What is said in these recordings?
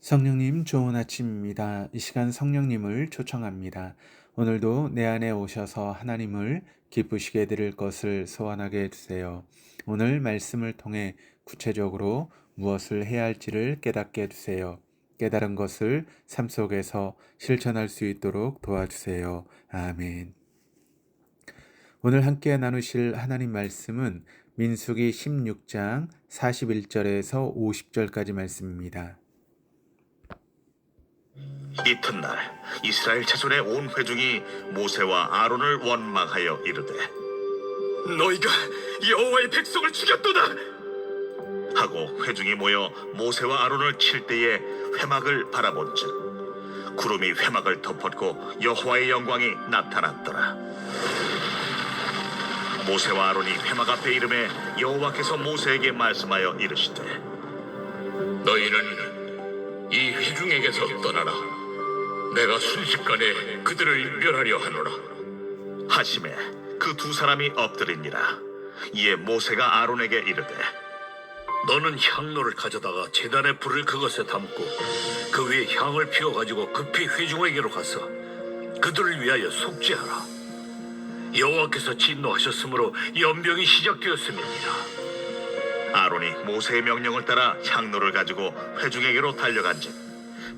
성령님 좋은 아침입니다. 이 시간 성령님을 초청합니다. 오늘도 내 안에 오셔서 하나님을 기쁘시게 드릴 것을 소원하게 해주세요. 오늘 말씀을 통해 구체적으로 무엇을 해야 할지를 깨닫게 해주세요. 깨달은 것을 삶 속에서 실천할 수 있도록 도와주세요. 아멘. 오늘 함께 나누실 하나님 말씀은 민수기 16장 41절에서 50절까지 말씀입니다. 이튿날 이스라엘 자손의 온 회중이 모세와 아론을 원망하여 이르되 너희가 여호와의 백성을 죽였도다. 하고 회중이 모여 모세와 아론을 칠 때에 회막을 바라본즉 구름이 회막을 덮었고 여호와의 영광이 나타났더라. 모세와 아론이 회막 앞에 이름에 여호와께서 모세에게 말씀하여 이르시되 너희는 이 회중에게서 떠나라. 내가 순식간에 그들을 멸하려 하노라. 하심에 그 두 사람이 엎드리니라. 이에 모세가 아론에게 이르되 너는 향로를 가져다가 제단에 불을 그것에 담고 그 위에 향을 피워가지고 급히 회중에게로 가서 그들을 위하여 속죄하라. 여호와께서 진노하셨으므로 연병이 시작되었음이니라. 아론이 모세의 명령을 따라 향로를 가지고 회중에게로 달려간즉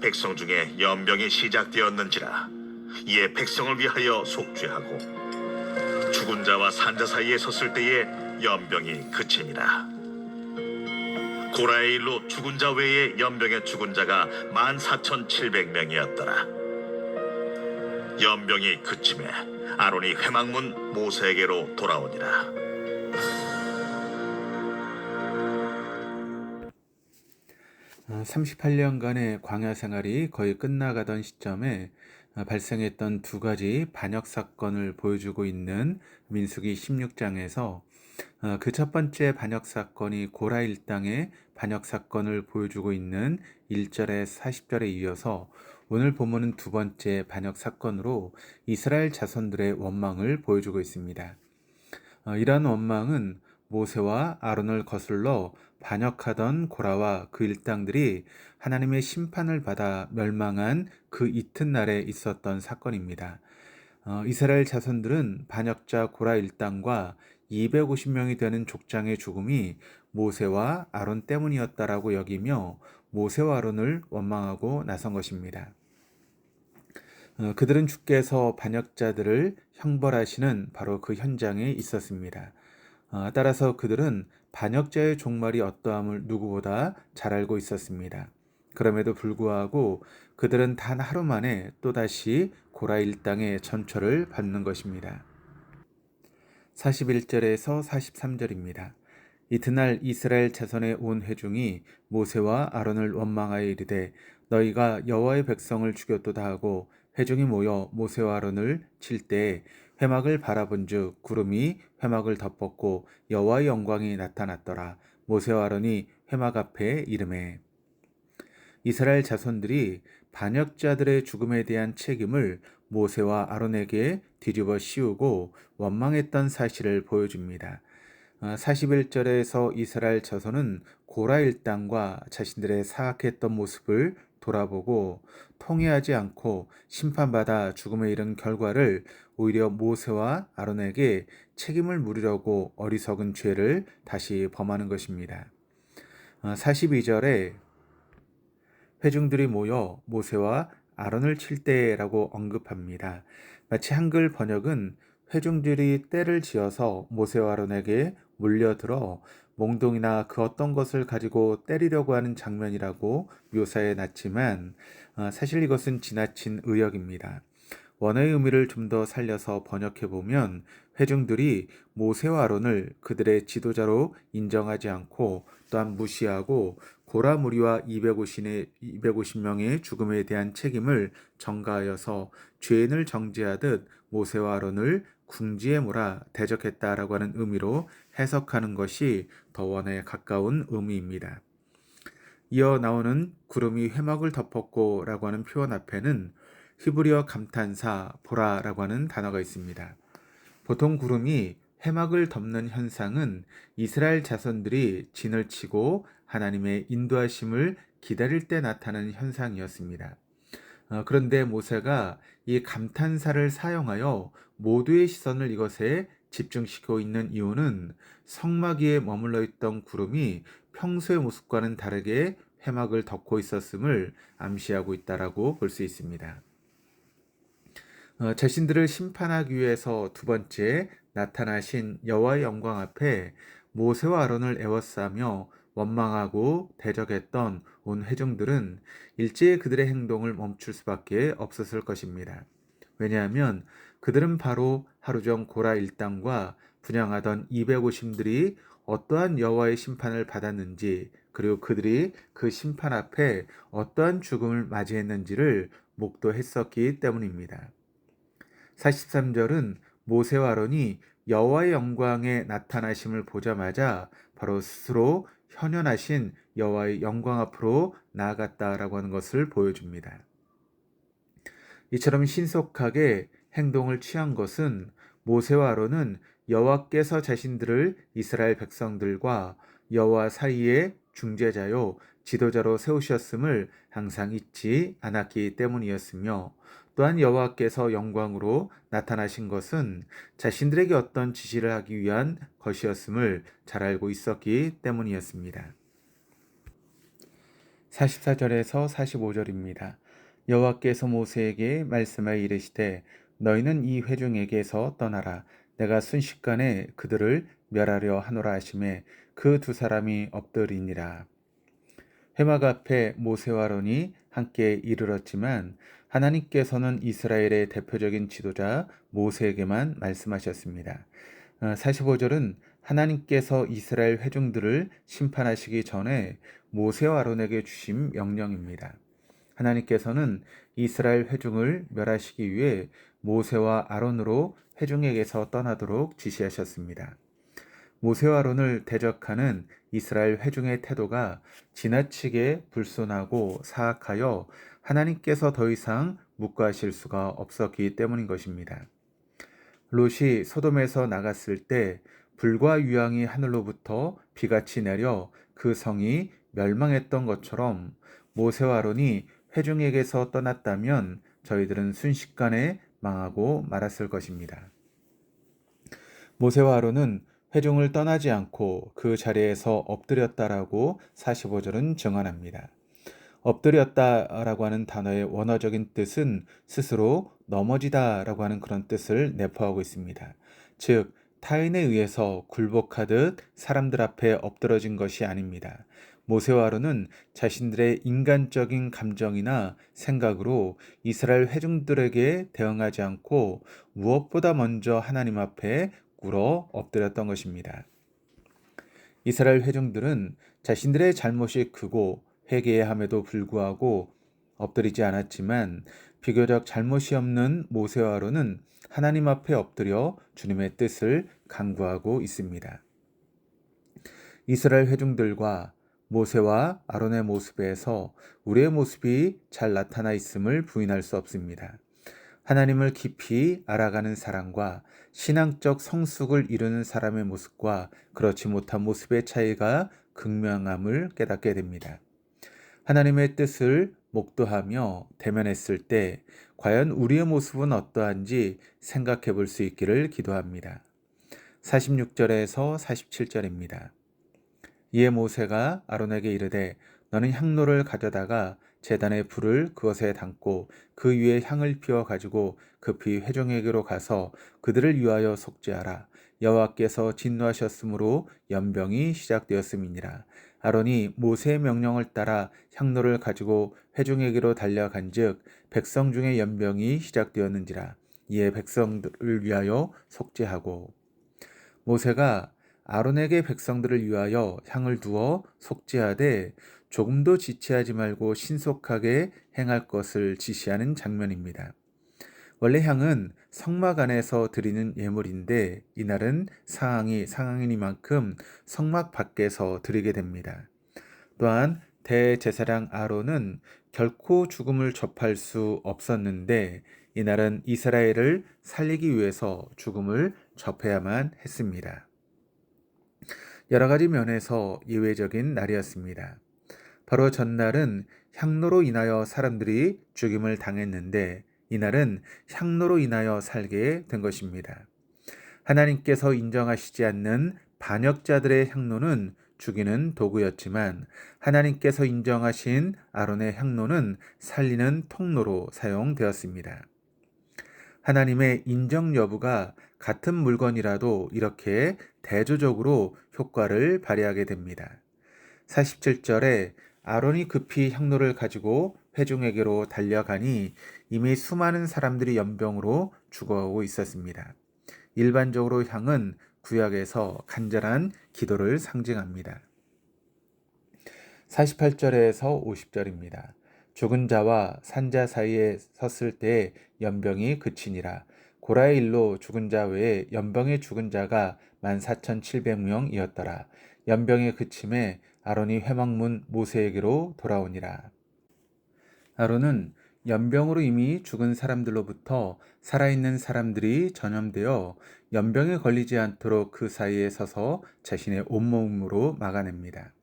백성 중에 연병이 시작되었는지라. 이에 백성을 위하여 속죄하고 죽은 자와 산자 사이에 섰을 때에 연병이 그치니라. 고라의 일로 죽은 자 외에 연병에 죽은 자가 14,700명이었더라. 연병이 그침에 아론이 회막문 모세에게로 돌아오니라. 38년간의 광야 생활이 거의 끝나가던 시점에 발생했던 두 가지 반역 사건을 보여주고 있는 민수기 16장에서 그 첫 번째 반역 사건이 고라 일당의 반역 사건을 보여주고 있는 1절에 40절에 이어서 오늘 본문은 두 번째 반역 사건으로 이스라엘 자손들의 원망을 보여주고 있습니다. 이러한 원망은 모세와 아론을 거슬러 반역하던 고라와 그 일당들이 하나님의 심판을 받아 멸망한 그 이튿날에 있었던 사건입니다. 이스라엘 자손들은 반역자 고라 일당과 250명이 되는 족장의 죽음이 모세와 아론 때문이었다라고 여기며 모세와 아론을 원망하고 나선 것입니다. 그들은 주께서 반역자들을 형벌하시는 바로 그 현장에 있었습니다. 따라서 그들은 반역자의 종말이 어떠함을 누구보다 잘 알고 있었습니다. 그럼에도 불구하고 그들은 단 하루 만에 또다시 고라 일당의 전초를 받는 것입니다. 41절에서 43절입니다. 이튿날 이스라엘 자손의 온 회중이 모세와 아론을 원망하여 이르되 너희가 여호와의 백성을 죽였도다 하고 회중이 모여 모세와 아론을 칠 때에 회막을 바라본즉 구름이 회막을 덮었고 여호와의 영광이 나타났더라. 모세와 아론이 회막 앞에 이르매 이스라엘 자손들이 반역자들의 죽음에 대한 책임을 모세와 아론에게 뒤집어 씌우고 원망했던 사실을 보여줍니다. 41절에서 이스라엘 자손은 고라 일당과 자신들의 사악했던 모습을 돌아보고 통회하지 않고 심판받아 죽음에 이른 결과를 오히려 모세와 아론에게 책임을 물으려고 어리석은 죄를 다시 범하는 것입니다. 42절에 회중들이 모여 모세와 아론을 칠 때라고 언급합니다. 마치 한글 번역은 회중들이 떼를 지어서 모세와 아론에게 몰려들어 몽둥이나 그 어떤 것을 가지고 때리려고 하는 장면이라고 묘사해 놨지만 사실 이것은 지나친 의역입니다. 원어의 의미를 좀 더 살려서 번역해 보면 회중들이 모세와 아론을 그들의 지도자로 인정하지 않고 또한 무시하고 고라 무리와 250명의 죽음에 대한 책임을 전가하여서 죄인을 정죄하듯 모세와 아론을 궁지에 몰아 대적했다라고 하는 의미로 해석하는 것이 더 원어에 가까운 의미입니다. 이어 나오는 구름이 회막을 덮었고 라고 하는 표현 앞에는 히브리어 감탄사 보라라고 하는 단어가 있습니다. 보통 구름이 회막을 덮는 현상은 이스라엘 자손들이 진을 치고 하나님의 인도하심을 기다릴 때 나타나는 현상이었습니다. 그런데 모세가 이 감탄사를 사용하여 모두의 시선을 이것에 집중시키고 있는 이유는 성막 위에 머물러 있던 구름이 평소의 모습과는 다르게 회막을 덮고 있었음을 암시하고 있다라고 볼 수 있습니다. 자신들을 심판하기 위해서 두 번째 나타나신 여호와의 영광 앞에 모세와 아론을 애워싸며 원망하고 대적했던 온 회중들은 일제히 그들의 행동을 멈출 수밖에 없었을 것입니다. 왜냐하면 그들은 바로 하루 전 고라 일당과 분향하던 250들이 어떠한 여호와의 심판을 받았는지, 그리고 그들이 그 심판 앞에 어떠한 죽음을 맞이했는지를 목도했었기 때문입니다. 43절은 모세와 아론이 여호와의 영광의 나타나심을 보자마자 바로 스스로 현현하신 여호와의 영광 앞으로 나아갔다라고 하는 것을 보여줍니다. 이처럼 신속하게 행동을 취한 것은 모세와 아론은 여호와께서 자신들을 이스라엘 백성들과 여호와 사이의 중재자요 지도자로 세우셨음을 항상 잊지 않았기 때문이었으며, 또한 여호와께서 영광으로 나타나신 것은 자신들에게 어떤 지시를 하기 위한 것이었음을 잘 알고 있었기 때문이었습니다. 44절에서 45절입니다. 여호와께서 모세에게 말씀하여 이르시되 너희는 이 회중에게서 떠나라. 내가 순식간에 그들을 멸하려 하노라 하시매 그 두 사람이 엎드리니라. 회막 앞에 모세와 아론이 함께 이르렀지만 하나님께서는 이스라엘의 대표적인 지도자 모세에게만 말씀하셨습니다. 45절은 하나님께서 이스라엘 회중들을 심판하시기 전에 모세와 아론에게 주신 명령입니다. 하나님께서는 이스라엘 회중을 멸하시기 위해 모세와 아론으로 회중에게서 떠나도록 지시하셨습니다. 모세와 아론을 대적하는 이스라엘 회중의 태도가 지나치게 불손하고 사악하여 하나님께서 더 이상 묵과하실 수가 없었기 때문인 것입니다. 롯이 소돔에서 나갔을 때 불과 유황이 하늘로부터 비같이 내려 그 성이 멸망했던 것처럼 모세와 아론이 회중에게서 떠났다면 저희들은 순식간에 망하고 말았을 것입니다. 모세와 아론은 회중을 떠나지 않고 그 자리에서 엎드렸다라고 45절은 증언합니다. 엎드렸다라고 하는 단어의 원어적인 뜻은 스스로 넘어지다라고 하는 그런 뜻을 내포하고 있습니다. 즉, 타인에 의해서 굴복하듯 사람들 앞에 엎드러진 것이 아닙니다. 모세와 아론은 자신들의 인간적인 감정이나 생각으로 이스라엘 회중들에게 대응하지 않고 무엇보다 먼저 하나님 앞에 꿇어 엎드렸던 것입니다. 이스라엘 회중들은 자신들의 잘못이 크고 회개해야 함에도 불구하고 엎드리지 않았지만 비교적 잘못이 없는 모세와 아론은 하나님 앞에 엎드려 주님의 뜻을 간구하고 있습니다. 이스라엘 회중들과 모세와 아론의 모습에서 우리의 모습이 잘 나타나 있음을 부인할 수 없습니다. 하나님을 깊이 알아가는 사람과 신앙적 성숙을 이루는 사람의 모습과 그렇지 못한 모습의 차이가 극명함을 깨닫게 됩니다. 하나님의 뜻을 목도하며 대면했을 때 과연 우리의 모습은 어떠한지 생각해 볼 수 있기를 기도합니다. 46절에서 47절입니다. 이에 모세가 아론에게 이르되 너는 향로를 가져다가 제단에 불을 그것에 담고 그 위에 향을 피워 가지고 급히 회중에게로 가서 그들을 위하여 속죄하라. 여호와께서 진노하셨으므로 연병이 시작되었음이니라. 아론이 모세의 명령을 따라 향로를 가지고 회중에게로 달려간즉 백성 중에 연병이 시작되었는지라. 이에 백성들을 위하여 속죄하고. 모세가 아론에게 백성들을 위하여 향을 두어 속죄하되 조금도 지체하지 말고 신속하게 행할 것을 지시하는 장면입니다. 원래 향은 성막 안에서 드리는 예물인데 이날은 상황이니만큼 성막 밖에서 드리게 됩니다. 또한 대제사장 아론은 결코 죽음을 접할 수 없었는데 이날은 이스라엘을 살리기 위해서 죽음을 접해야만 했습니다. 여러 가지 면에서 예외적인 날이었습니다. 바로 전날은 향로로 인하여 사람들이 죽임을 당했는데 이날은 향로로 인하여 살게 된 것입니다. 하나님께서 인정하시지 않는 반역자들의 향로는 죽이는 도구였지만 하나님께서 인정하신 아론의 향로는 살리는 통로로 사용되었습니다. 하나님의 인정 여부가 같은 물건이라도 이렇게 대조적으로 효과를 발휘하게 됩니다. 47절에 아론이 급히 향로를 가지고 회중에게로 달려가니 이미 수많은 사람들이 연병으로 죽어가고 있었습니다. 일반적으로 향은 구약에서 간절한 기도를 상징합니다. 48절에서 50절입니다. 죽은 자와 산자 사이에 섰을 때 연병이 그치니라. 고라의 일로 죽은 자 외에 연병에 죽은 자가 14,700명이었더라. 연병의 그침에 아론이 회막문 모세에게로 돌아오니라. 아론은 연병으로 이미 죽은 사람들로부터 살아있는 사람들이 전염되어 연병에 걸리지 않도록 그 사이에 서서 자신의 온몸으로 막아냅니다.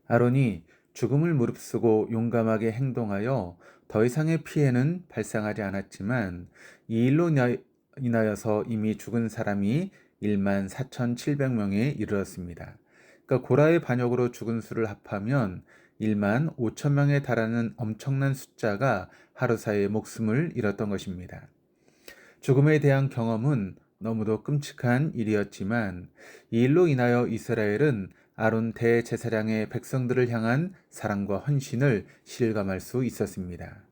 아론이 죽음을 무릅쓰고 용감하게 행동하여 더 이상의 피해는 발생하지 않았지만 이 일로 인하여서 이미 죽은 사람이 14,700명에 이르렀습니다. 그러니까 고라의 반역으로 죽은 수를 합하면 15,000명에 달하는 엄청난 숫자가 하루 사이에 목숨을 잃었던 것입니다. 죽음에 대한 경험은 너무도 끔찍한 일이었지만 이 일로 인하여 이스라엘은 아론 대제사장의 백성들을 향한 사랑과 헌신을 실감할 수 있었습니다.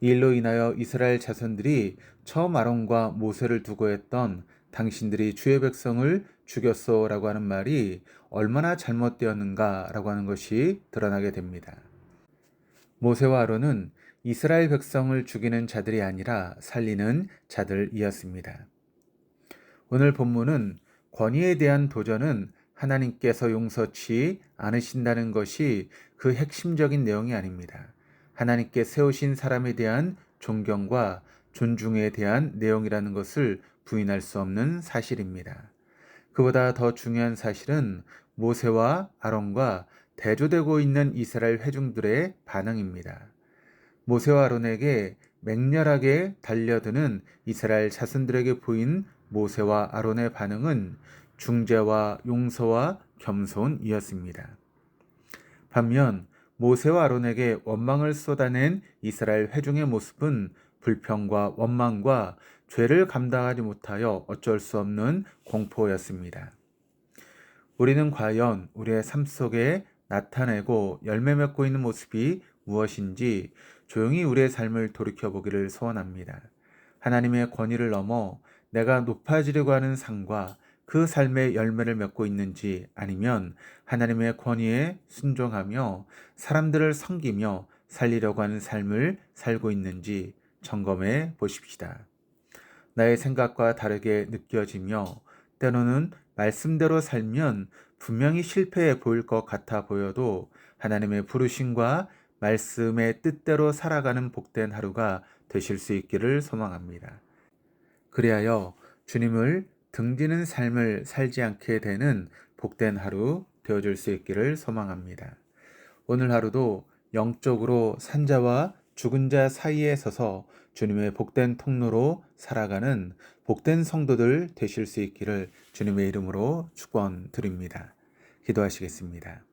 이 일로 인하여 이스라엘 자손들이 처음 아론과 모세를 두고 했던 당신들이 주의 백성을 죽였소라고 하는 말이 얼마나 잘못되었는가라고 하는 것이 드러나게 됩니다. 모세와 아론은 이스라엘 백성을 죽이는 자들이 아니라 살리는 자들이었습니다. 오늘 본문은 권위에 대한 도전은 하나님께서 용서치 않으신다는 것이 그 핵심적인 내용이 아닙니다. 하나님께 세우신 사람에 대한 존경과 존중에 대한 내용이라는 것을 부인할 수 없는 사실입니다. 그보다 더 중요한 사실은 모세와 아론과 대조되고 있는 이스라엘 회중들의 반응입니다. 모세와 아론에게 맹렬하게 달려드는 이스라엘 자손들에게 보인 모세와 아론의 반응은 중재와 용서와 겸손이었습니다. 반면 모세와 아론에게 원망을 쏟아낸 이스라엘 회중의 모습은 불평과 원망과 죄를 감당하지 못하여 어쩔 수 없는 공포였습니다. 우리는 과연 우리의 삶 속에 나타내고 열매 맺고 있는 모습이 무엇인지 조용히 우리의 삶을 돌이켜보기를 소원합니다. 하나님의 권위를 넘어 내가 높아지려고 하는 삶과 그 삶의 열매를 맺고 있는지 아니면 하나님의 권위에 순종하며 사람들을 섬기며 살리려고 하는 삶을 살고 있는지 점검해 보십시다. 나의 생각과 다르게 느껴지며 때로는 말씀대로 살면 분명히 실패해 보일 것 같아 보여도 하나님의 부르심과 말씀의 뜻대로 살아가는 복된 하루가 되실 수 있기를 소망합니다. 그리하여 주님을 등지는 삶을 살지 않게 되는 복된 하루 되어줄 수 있기를 소망합니다. 오늘 하루도 영적으로 산자와 죽은 자 사이에 서서 주님의 복된 통로로 살아가는 복된 성도들 되실 수 있기를 주님의 이름으로 축원드립니다. 기도하시겠습니다.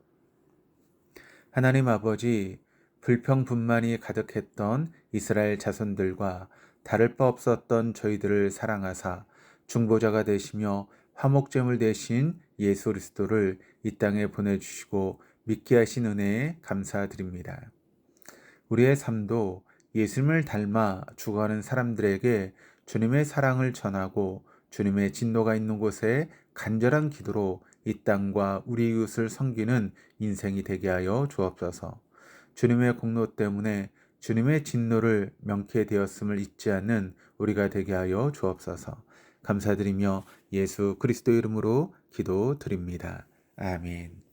하나님 아버지, 불평분만이 가득했던 이스라엘 자손들과 다를 바 없었던 저희들을 사랑하사 중보자가 되시며 화목제물 되신 예수 그리스도를 이 땅에 보내주시고 믿게 하신 은혜에 감사드립니다. 우리의 삶도 예수님을 닮아 죽어가는 사람들에게 주님의 사랑을 전하고 주님의 진노가 있는 곳에 간절한 기도로 이 땅과 우리 이웃을 섬기는 인생이 되게 하여 주옵소서. 주님의 공로 때문에 주님의 진노를 명케 되었음을 잊지 않는 우리가 되게 하여 주옵소서. 감사드리며 예수 그리스도 이름으로 기도드립니다. 아멘.